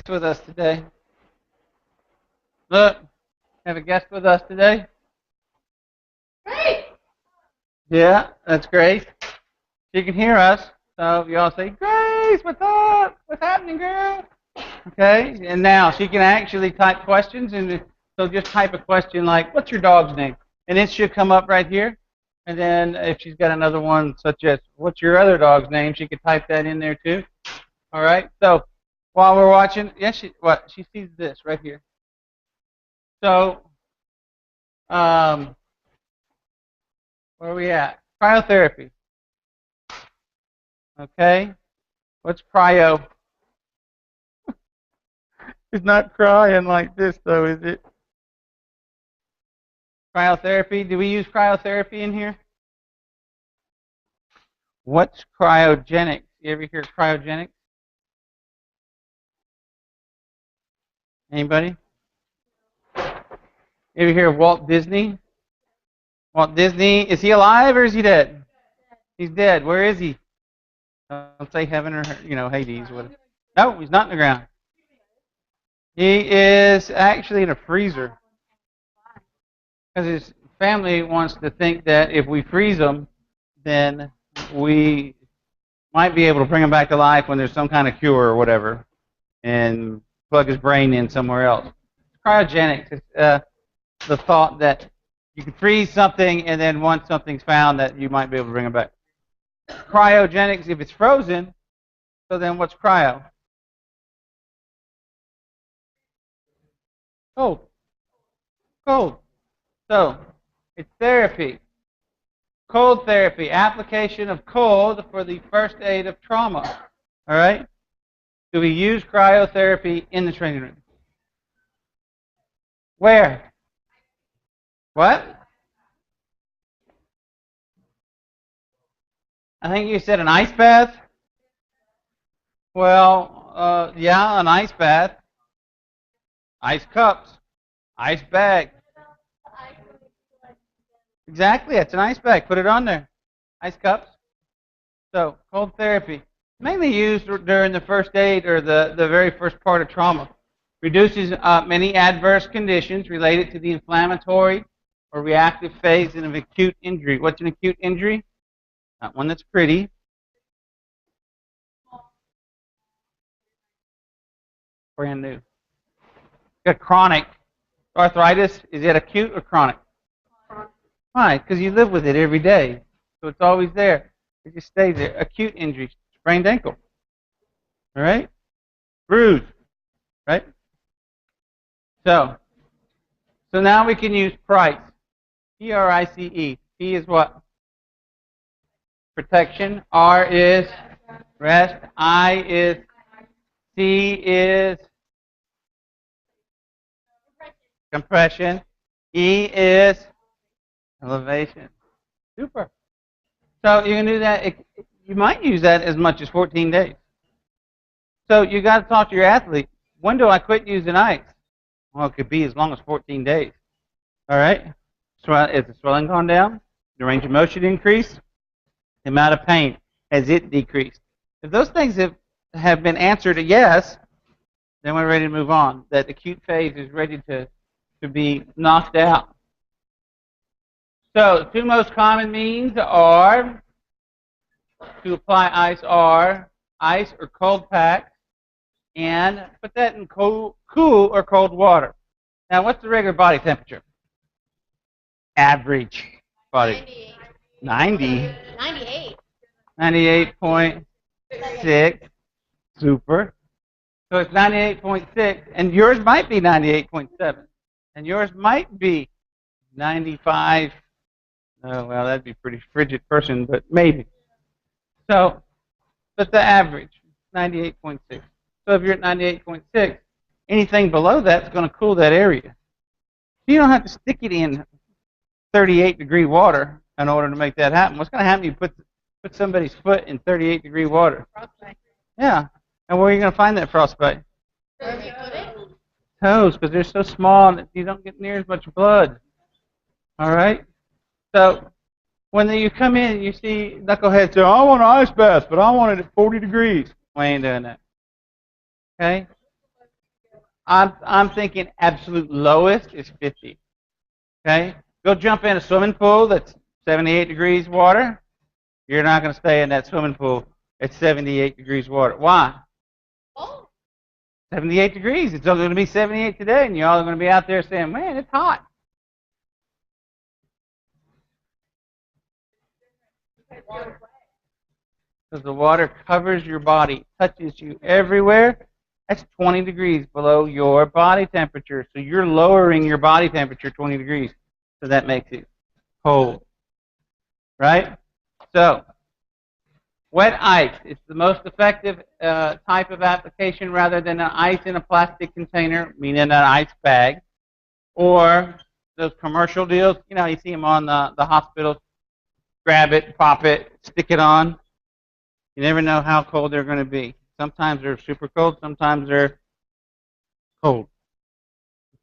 with us today. Look, have a guest with us today. Great. Yeah, that's Grace. She can hear us, so you all say, Grace, what's up? What's happening, girl? Okay, and now she can actually type questions, and so just type a question like, what's your dog's name? And it should come up right here. And then if she's got another one such as, what's your other dog's name? She could type that in there too. All right, so while we're watching, she sees this right here. So, where are we at? Cryotherapy. Okay, what's cryo? It's not crying like this, though, is it? Cryotherapy. Do we use cryotherapy in here? What's cryogenics? You ever hear cryogenics? Anybody? You ever hear of Walt Disney? Walt Disney, is he alive or is he dead? He's dead. Where is he? Don't say heaven or, Hades. No, he's not in the ground. He is actually in a freezer. Because his family wants to think that if we freeze him, then we might be able to bring him back to life when there's some kind of cure or whatever, and plug his brain in somewhere else. Cryogenics is the thought that you can freeze something, and then once something's found, that you might be able to bring it back. Cryogenics, if it's frozen, so then what's cryo? Cold. Cold. So, it's therapy. Cold therapy, application of cold for the first aid of trauma. All right? Do we use cryotherapy in the training room? Where? What? I think you said an ice bath. Well, yeah, an ice bath. Ice cups. Ice bag. Exactly, it's an ice bag. Put it on there. Ice cups. So, cold therapy. Mainly used during the first aid or the very first part of trauma. Reduces many adverse conditions related to the inflammatory or reactive phase in an acute injury. What's an acute injury? Not one that's pretty. Brand new. Got chronic arthritis. Is it acute or chronic? Why? Because you live with it every day. So it's always there. It just stays there. Acute injury. Sprained ankle. All right? Bruise. Right? So now we can use price. P-R-I-C-E. P is what? Protection. R is rest. I is C is compression. E is elevation. Super. So you can do that. You might use that as much as 14 days. So you got to talk to your athlete. When do I quit using ice? Well, it could be as long as 14 days. All right? Is the swelling gone down? The range of motion increased? The amount of pain, has it decreased? If those things have been answered a yes, then we're ready to move on. That acute phase is ready to be knocked out. So, two most common means are to apply ice are ice or cold packs, and put that in cool or cold water. Now, what's the regular body temperature? Average body. 90. 98. 98.6. Super. So it's 98.6, and yours might be 98.7, and yours might be 95. Oh, well, that'd be a pretty frigid person, but maybe. So, but the average, 98.6. So if you're at 98.6, anything below that's going to cool that area. You don't have to stick it in 38-degree water in order to make that happen. What's going to happen if you put somebody's foot in 38-degree water? Frostbite. Yeah. And where are you going to find that frostbite? Where we put it? Toes, because they're so small that you don't get near as much blood. All right? So when you come in, you see knuckleheads say, I want an ice bath, but I want it at 40 degrees. We ain't doing that. Okay? I'm thinking absolute lowest is 50. Okay? Go jump in a swimming pool that's 78 degrees water. You're not going to stay in that swimming pool at 78 degrees water. Why? Oh. 78 degrees. It's only going to be 78 today, and y'all are going to be out there saying, man, it's hot. Because the water covers your body, touches you everywhere. That's 20 degrees below your body temperature. So you're lowering your body temperature 20 degrees. So that makes it cold. Right? So, wet ice is the most effective type of application rather than an ice in a plastic container, meaning an ice bag, or those commercial deals. You know, you see them on the hospitals. Grab it, pop it, stick it on. You never know how cold they're going to be. Sometimes they're super cold, sometimes they're cold.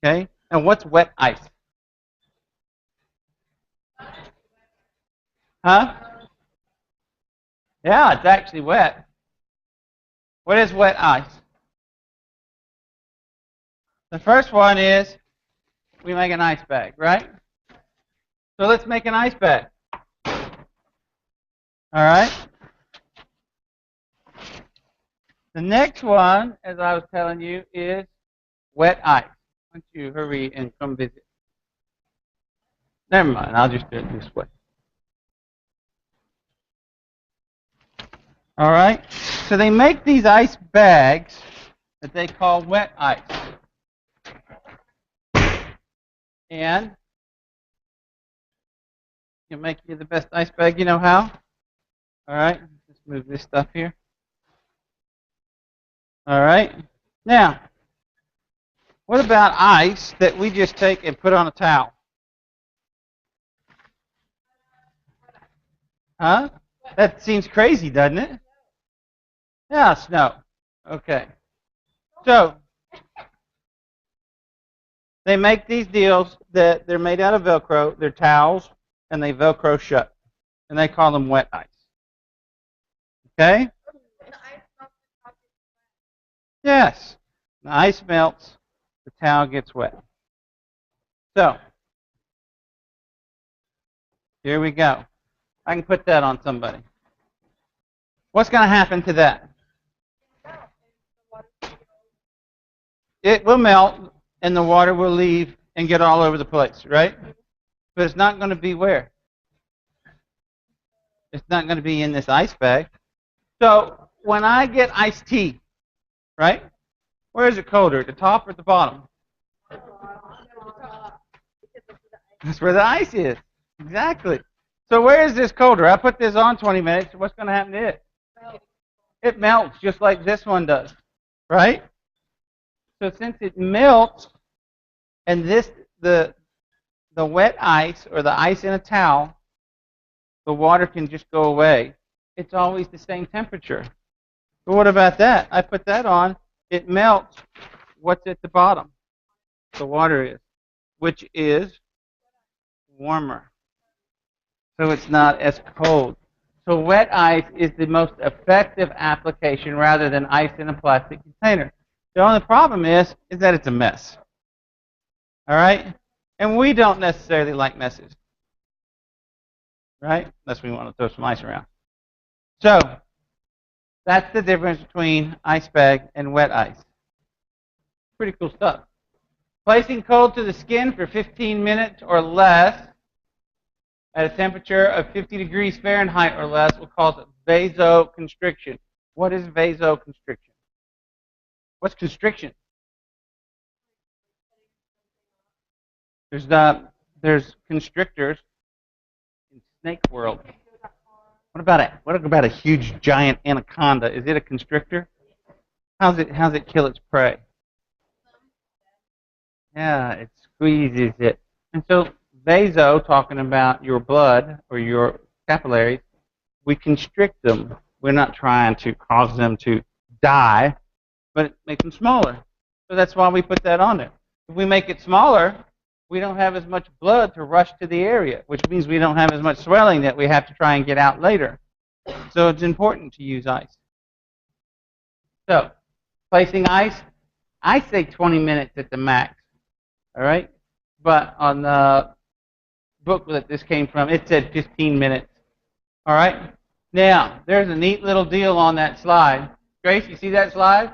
Okay? And what's wet ice? Huh? Yeah, it's actually wet. What is wet ice? The first one is we make an ice bag, right? So let's make an ice bag. All right? The next one, as I was telling you, is wet ice. Why don't you hurry and come visit? Never mind, I'll just do it this way. All right? So they make these ice bags that they call wet ice. And you make you the best ice bag you know how. All right? Let's move this stuff here. All right? Now, what about ice that we just take and put on a towel? Huh? That seems crazy, doesn't it? Yeah, snow. Okay. So, they make these deals that they're made out of Velcro. They're towels, and they Velcro shut. And they call them wet ice. Okay? Yes. The ice melts. The towel gets wet. So, here we go. I can put that on somebody. What's going to happen to that? It will melt, and the water will leave and get all over the place, right? But it's not going to be where? It's not going to be in this ice bag. So when I get iced tea, right? Where is it colder, at the top or at the bottom? That's where the ice is. Exactly. So where is this colder? I put this on 20 minutes. What's going to happen to it? It melts just like this one does, right? So since it melts, and the wet ice or the ice in a towel, the water can just go away. It's always the same temperature. But what about that? I put that on. It melts. What's at the bottom? The water is, which is warmer. So it's not as cold. So wet ice is the most effective application rather than ice in a plastic container. The only problem is that it's a mess. All right? And we don't necessarily like messes. Right? Unless we want to throw some ice around. So, that's the difference between ice bag and wet ice. Pretty cool stuff. Placing cold to the skin for 15 minutes or less at a temperature of 50 degrees Fahrenheit or less will cause vasoconstriction. What is vasoconstriction? What's constriction? There's constrictors in snake world. What about a huge giant anaconda? Is it a constrictor? How's it kill its prey? Yeah, it squeezes it. And so vaso, talking about your blood or your capillaries, we constrict them. We're not trying to cause them to die, but make them smaller. So that's why we put that on there. If we make it smaller, we don't have as much blood to rush to the area, which means we don't have as much swelling that we have to try and get out later. So it's important to use ice. So, placing ice I say 20 minutes at the max. All right? But on the book that this came from, it said 15 minutes. All right? Now, there's a neat little deal on that slide. Grace, you see that slide?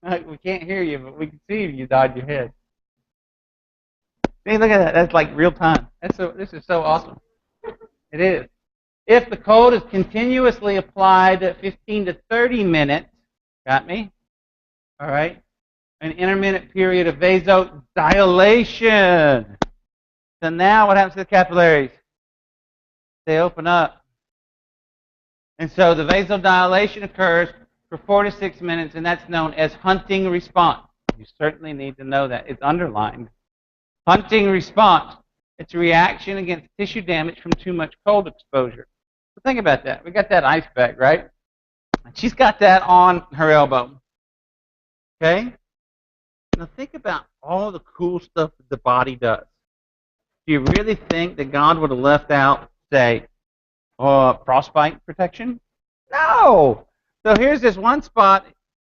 We can't hear you, but we can see you nod your head. See, look at that. That's like real time. This is so awesome. It is. If the cold is continuously applied at 15 to 30 minutes, got me? All right? An intermittent period of vasodilation. So now what happens to the capillaries? They open up. And so the vasodilation occurs for 4 to 6 minutes, and that's known as hunting response. You certainly need to know that. It's underlined. Hunting response. It's a reaction against tissue damage from too much cold exposure. So think about that. We got that ice bag, right? She's got that on her elbow. Okay? Now think about all the cool stuff that the body does. Do you really think that God would have left out, say, frostbite protection? No! So here's this one spot.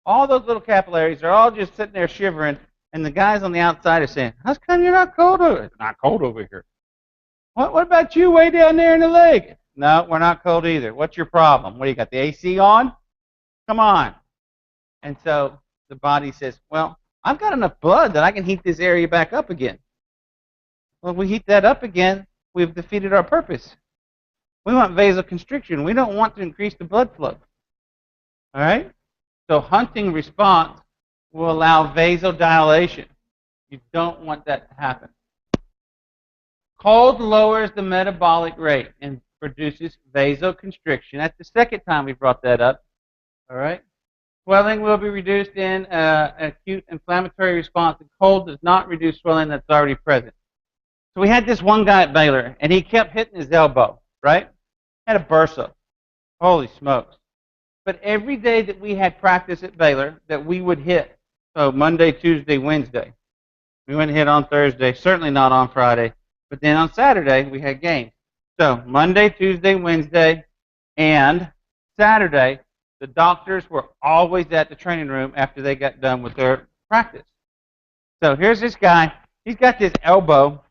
All those little capillaries are all just sitting there shivering, and the guys on the outside are saying, how come you're not cold over here? It's not cold over here. What about you way down there in the lake? No, we're not cold either. What's your problem? What, you got the AC on? Come on. And so the body says, well, I've got enough blood that I can heat this area back up again. Well, if we heat that up again, we've defeated our purpose. We want vasoconstriction. We don't want to increase the blood flow. All right? So hunting response will allow vasodilation. You don't want that to happen. Cold lowers the metabolic rate and produces vasoconstriction. That's the second time we brought that up. All right? Swelling will be reduced in acute inflammatory response. The cold does not reduce swelling that's already present. So we had this one guy at Baylor, and he kept hitting his elbow, right? Had a bursa. Holy smokes. But every day that we had practice at Baylor that we would hit, so Monday, Tuesday, Wednesday. We wouldn't hit on Thursday, certainly not on Friday. But then on Saturday, we had games. So Monday, Tuesday, Wednesday, and Saturday, the doctors were always at the training room after they got done with their practice. So here's this guy. He's got this elbow,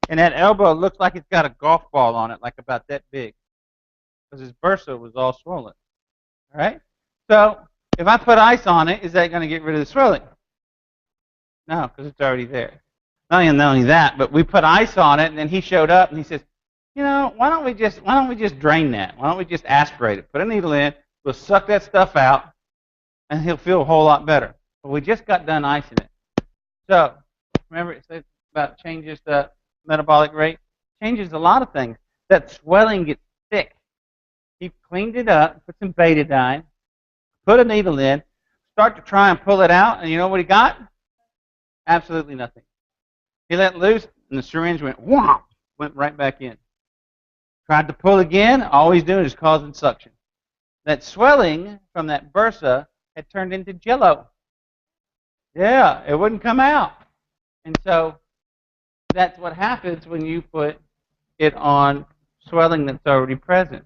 and that elbow looks like it's got a golf ball on it, like about that big, because his bursa was all swollen. All right? So if I put ice on it, is that going to get rid of the swelling? No, because it's already there. Not only that, but we put ice on it, and then he showed up, and he says, you know, why don't we just drain that? Why don't we just aspirate it? Put a needle in, we'll suck that stuff out, and he'll feel a whole lot better. But we just got done icing it. So remember it says about changes the metabolic rate? Changes a lot of things. That swelling gets thick. He cleaned it up, put some betadine, put a needle in, start to try and pull it out, and you know what he got? Absolutely nothing. He let loose, and the syringe went whomp, went right back in. Tried to pull again, all he's doing is causing suction. That swelling from that bursa had turned into jello. Yeah, it wouldn't come out. And so that's what happens when you put it on swelling that's already present.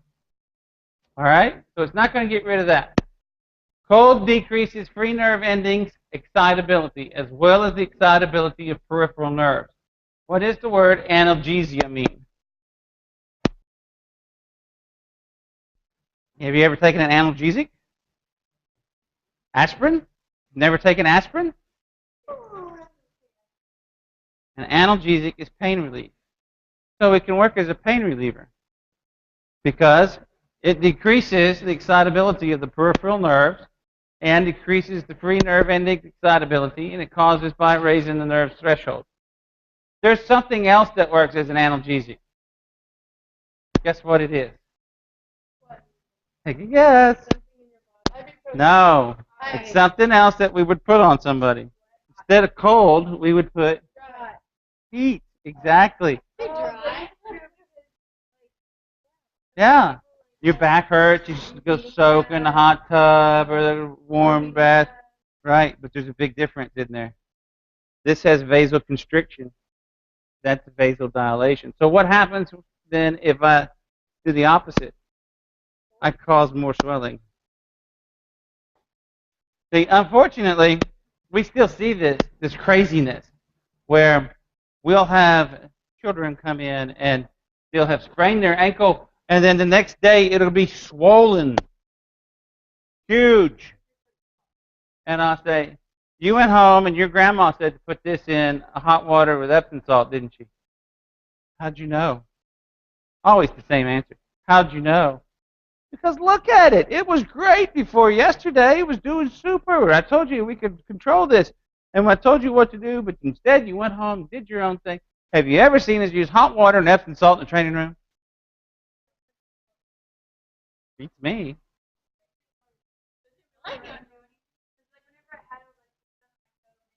All right? So it's not going to get rid of that. Cold decreases free nerve endings excitability, as well as the excitability of peripheral nerves. What does the word analgesia mean? Have you ever taken an analgesic? Aspirin? Never taken aspirin? An analgesic is pain relief. So it can work as a pain reliever because it decreases the excitability of the peripheral nerves and decreases the free nerve ending excitability, and it causes by raising the nerve threshold. There's something else that works as an analgesic. Guess what it is? Take a guess. No. It's something else that we would put on somebody. Instead of cold, we would put heat. Exactly. Yeah. Your back hurts, you just go soak in the hot tub or the warm bath. Right, but there's a big difference in there. This has vasoconstriction. That's vasodilation. So what happens then if I do the opposite? I cause more swelling. See, unfortunately, we still see this craziness where we'll have children come in and they'll have sprained their ankle, and then the next day it'll be swollen, huge. And I'll say, you went home and your grandma said to put this in hot water with Epsom salt, didn't she? How'd you know? Always the same answer. How'd you know? Because look at it. It was great before yesterday. It was doing super. I told you we could control this. And I told you what to do, but instead you went home and did your own thing. Have you ever seen us use hot water and Epsom salt in the training room? Beats me.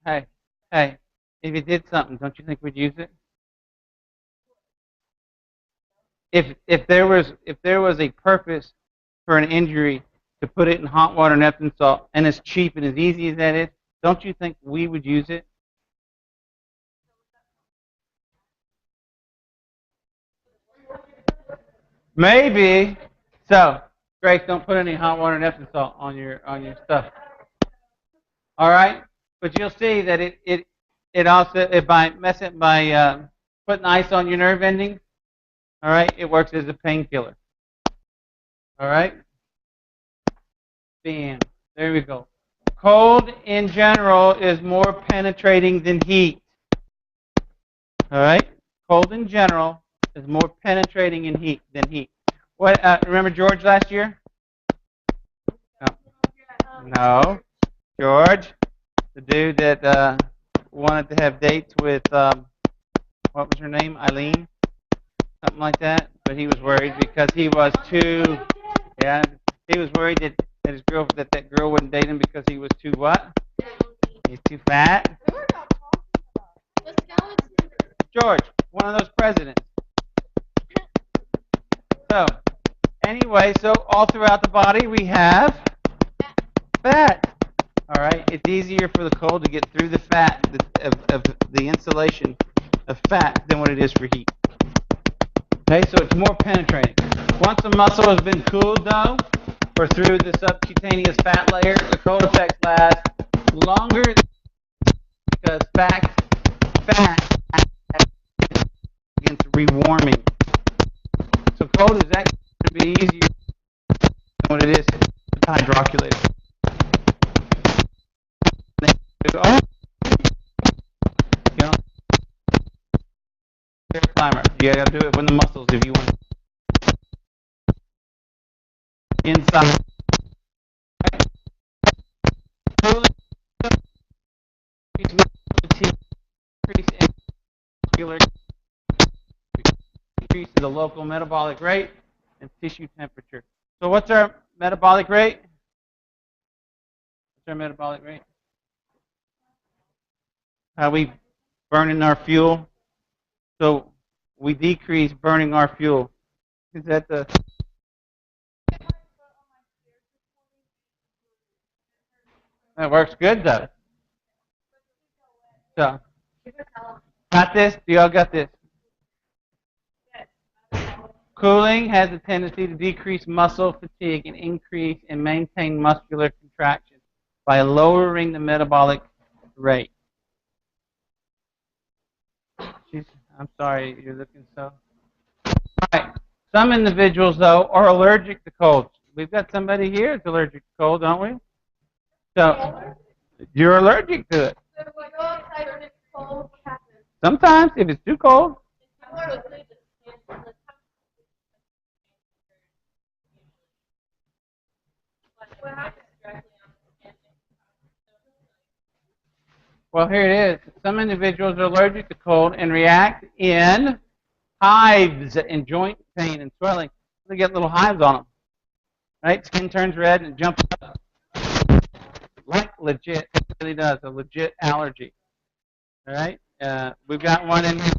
Hey, hey, if you did something, don't you think we'd use it? If there was a purpose for an injury to put it in hot water and Epsom salt, and as cheap and as easy as that is, don't you think we would use it? Maybe. So, Grace, don't put any hot water and Epsom salt on your stuff. All right, but you'll see that it also by putting ice on your nerve endings. All right, it works as a painkiller. All right, bam, there we go. Cold in general is more penetrating than heat. All right, cold in general is more penetrating in heat than heat. What? Remember George last year? No, George, the dude that wanted to have dates with what was her name, Eileen, something like that. But he was worried because he was too. Yeah, he was worried that girl wouldn't date him because he was too what? He's too fat. George, one of those presidents. So, anyway, so all throughout the body we have fat. All right, it's easier for the cold to get through the fat of the insulation of fat than what it is for heat. Okay, so it's more penetrating. Once the muscle has been cooled, though, or through the subcutaneous fat layer, the cold effects last longer because fat begins rewarming. So cold is actually going to be easier than what it is to hydroculate. Oh, you know, climber. You got to do it when the muscles if you want inside. Increase the local metabolic rate and tissue temperature. So what's our metabolic rate? What's our metabolic rate? How we burning our fuel? So we decrease burning our fuel. Is that the that works good though. So got this? Do y'all got this? Cooling has a tendency to decrease muscle fatigue and increase and maintain muscular contraction by lowering the metabolic rate. I'm sorry, you're looking so. All right. Some individuals, though, are allergic to colds. We've got somebody here that's allergic to cold, don't we? So you're allergic to it. Sometimes, if it's too cold. Well, here it is. Some individuals are allergic to cold and react in hives and joint pain and swelling. They get little hives on them. Right? Skin turns red and jumps up. Like legit. It really does. A legit allergy. All right? We've got one in here.